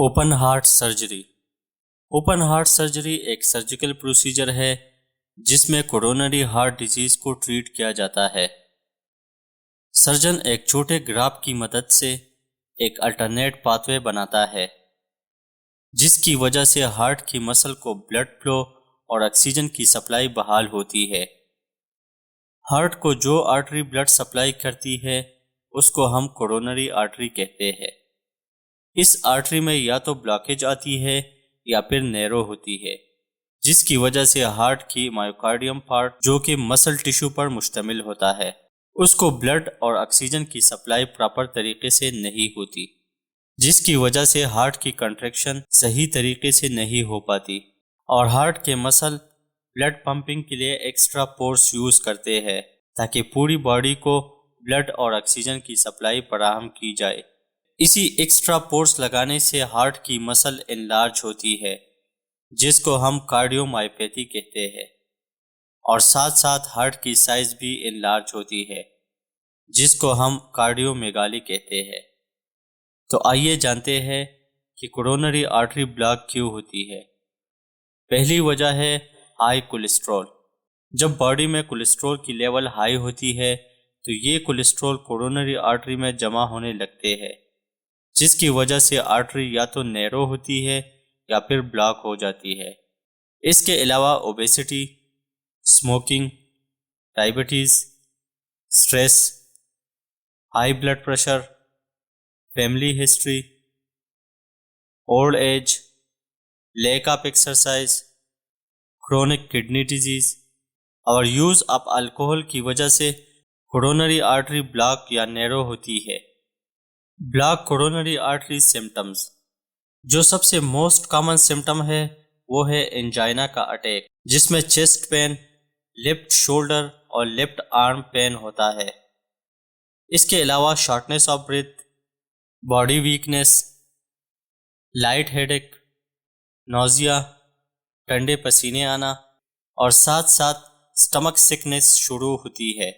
Open heart surgery. Open heart surgery ایک surgical procedure ہے جس میں کورونری ہارٹ ڈیزیز کو ٹریٹ کیا جاتا ہے۔ سرجن ایک چھوٹے گراف کی مدد سے ایک الٹرنیٹ پاتھ وے بناتا ہے جس کی وجہ سے ہارٹ کی مسل کو بلڈ فلو اور آکسیجن کی سپلائی بحال ہوتی ہے۔ ہارٹ کو جو آرٹری بلڈ سپلائی کرتی ہے اس کو ہم کورونری آرٹری کہتے ہیں۔ اس آرٹری میں یا تو بلاکیج آتی ہے یا پھر نیرو ہوتی ہے جس کی وجہ سے ہارٹ کی مائیوکارڈیم پارٹ جو کہ مسل ٹیشو پر مشتمل ہوتا ہے اس کو بلڈ اور آکسیجن کی سپلائی پراپر طریقے سے نہیں ہوتی جس کی وجہ سے ہارٹ کی کنٹریکشن صحیح طریقے سے نہیں ہو پاتی اور ہارٹ کے مسل بلڈ پمپنگ کے لیے ایکسٹرا پورس یوز کرتے ہیں تاکہ پوری باڈی کو بلڈ اور آکسیجن کی سپلائی فراہم کی جائے۔ اسی ایکسٹرا پورس لگانے سے ہارٹ کی مسل انلارج ہوتی ہے جس کو ہم کارڈیو مائیوپیتھی کہتے ہیں اور ساتھ ساتھ ہارٹ کی سائز بھی انلارج ہوتی ہے جس کو ہم کارڈیو میگالی کہتے ہیں۔ تو آئیے جانتے ہیں کہ کورونری آرٹری بلاک کیوں ہوتی ہے۔ پہلی وجہ ہے ہائی کولیسٹرول۔ جب باڈی میں کولیسٹرول کی لیول ہائی ہوتی ہے تو یہ کولیسٹرول کورونری آرٹری میں جمع ہونے لگتے ہیں جس کی وجہ سے آرٹری یا تو نیرو ہوتی ہے یا پھر بلاک ہو جاتی ہے۔ اس کے علاوہ obesity, smoking, diabetes, stress, high blood pressure, family history, old age, lack of exercise, chronic kidney disease اور یوز آف الکوہول کی وجہ سے کورونری آرٹری بلاک یا نیرو ہوتی ہے۔ Block coronary artery symptoms. جو سب سے موسٹ کامن سمٹم ہے وہ ہے انجائنا کا اٹیک جس میں چیسٹ پین، لیفٹ شولڈر اور لیفٹ آرم پین ہوتا ہے۔ اس کے علاوہ shortness of breath, body weakness, light headache, nausea, ٹھنڈے پسینے آنا اور ساتھ ساتھ سٹمک سکنس شروع ہوتی ہے۔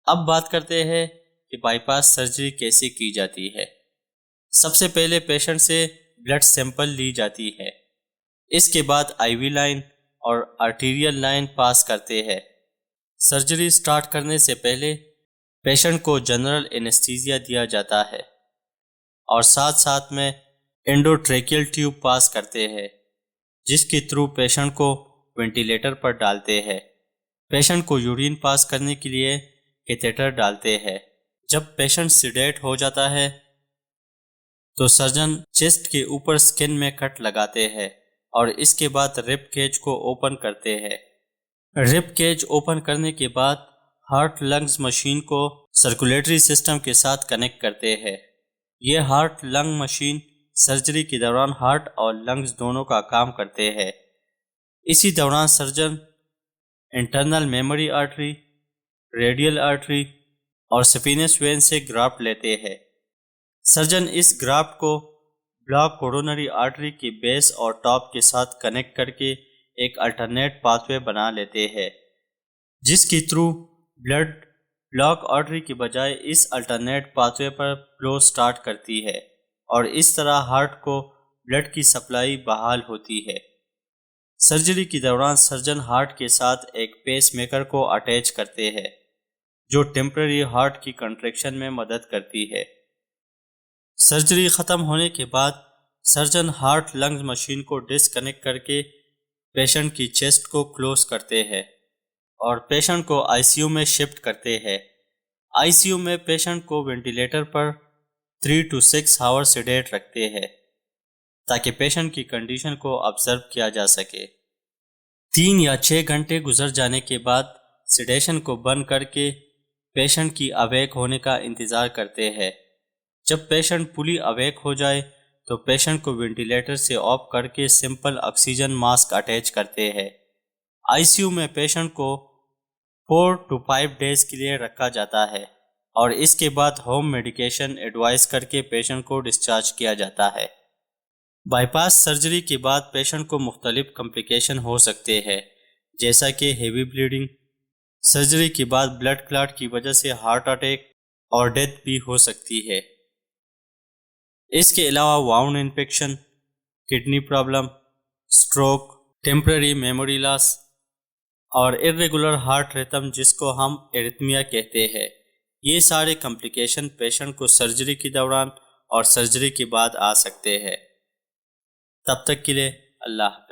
اب بات کرتے ہیں کہ بائی پاس سرجری کیسے کی جاتی ہے۔ سب سے پہلے پیشنٹ سے بلڈ سیمپل لی جاتی ہے۔ اس کے بعد آئی وی لائن اور آرٹیریل لائن پاس کرتے ہیں۔ سرجری سٹارٹ کرنے سے پہلے پیشنٹ کو جنرل اینستھیزیا دیا جاتا ہے اور ساتھ ساتھ میں انڈوٹریکیل ٹیوب پاس کرتے ہیں جس کے تھرو پیشنٹ کو وینٹیلیٹر پر ڈالتے ہیں۔ پیشنٹ کو یورین پاس کرنے کے لیے کیتھیٹر ڈالتے ہیں۔ جب پیشنٹ سیڈیٹ ہو جاتا ہے تو سرجن چیسٹ کے اوپر سکن میں کٹ لگاتے ہیں اور اس کے بعد رب کیج کو اوپن کرتے ہیں۔ رب کیج اوپن کرنے کے بعد ہارٹ لنگز مشین کو سرکولیٹری سسٹم کے ساتھ کنیکٹ کرتے ہیں۔ یہ ہارٹ لنگ مشین سرجری کے دوران ہارٹ اور لنگز دونوں کا کام کرتے ہیں۔ اسی دوران surgeon internal memory artery, radial artery اور سفینس وین سے گرافٹ لیتے ہیں۔ سرجن اس گرافٹ کو بلاک کورونری آرٹری کے بیس اور ٹاپ کے ساتھ کنیکٹ کر کے ایک الٹرنیٹ پاتھ وے بنا لیتے ہیں جس کے تھرو بلڈ بلاک آرٹری کے بجائے اس الٹرنیٹ پاتھ وے پر فلو سٹارٹ کرتی ہے اور اس طرح ہارٹ کو بلڈ کی سپلائی بحال ہوتی ہے۔ سرجری کے دوران سرجن ہارٹ کے ساتھ ایک پیس میکر کو اٹیچ کرتے ہیں جو ٹیمپرری ہارٹ کی کنٹریکشن میں مدد کرتی ہے۔ سرجری ختم ہونے کے بعد سرجن ہارٹ لنگز مشین کو ڈسکنیکٹ کر کے پیشنٹ کی چیسٹ کو کلوز کرتے ہیں اور پیشنٹ کو آئی سی یو میں شفٹ کرتے ہیں۔ آئی سی یو میں پیشنٹ کو وینٹیلیٹر پر 3 to 6 آور سیڈیٹ رکھتے ہیں تاکہ پیشنٹ کی کنڈیشن کو آبزرو کیا جا سکے۔ 3 یا 6 گھنٹے گزر جانے کے بعد سیڈیشن کو بند کر کے پیشنٹ کی اویک ہونے کا انتظار کرتے ہیں۔ جب پیشنٹ فلی اویک ہو جائے تو پیشنٹ کو وینٹیلیٹر سے آف کر کے سمپل آکسیجن ماسک اٹیچ کرتے ہیں۔ آئی سی یو میں پیشنٹ کو 4 to 5 ڈیز کے لیے رکھا جاتا ہے اور اس کے بعد ہوم میڈیکیشن ایڈوائز کر کے پیشنٹ کو ڈسچارج کیا جاتا ہے۔ بائی پاس سرجری کے بعد پیشنٹ کو مختلف کمپلیکیشن ہو سکتے ہیں جیسا کہ ہیوی بلیڈنگ، سرجری کے بعد بلڈ کلاٹ کی وجہ سے ہارٹ اٹیک اور ڈیتھ بھی ہو سکتی ہے۔ اس کے علاوہ wound infection, kidney problem, stroke, temporary memory loss اور irregular ہارٹ ریتھم جس کو ہم ایرتھمیا کہتے ہیں، یہ سارے کمپلیکیشن پیشنٹ کو سرجری کے دوران اور سرجری کے بعد آ سکتے ہیں۔ تب تک کے لیے اللہ حافظ۔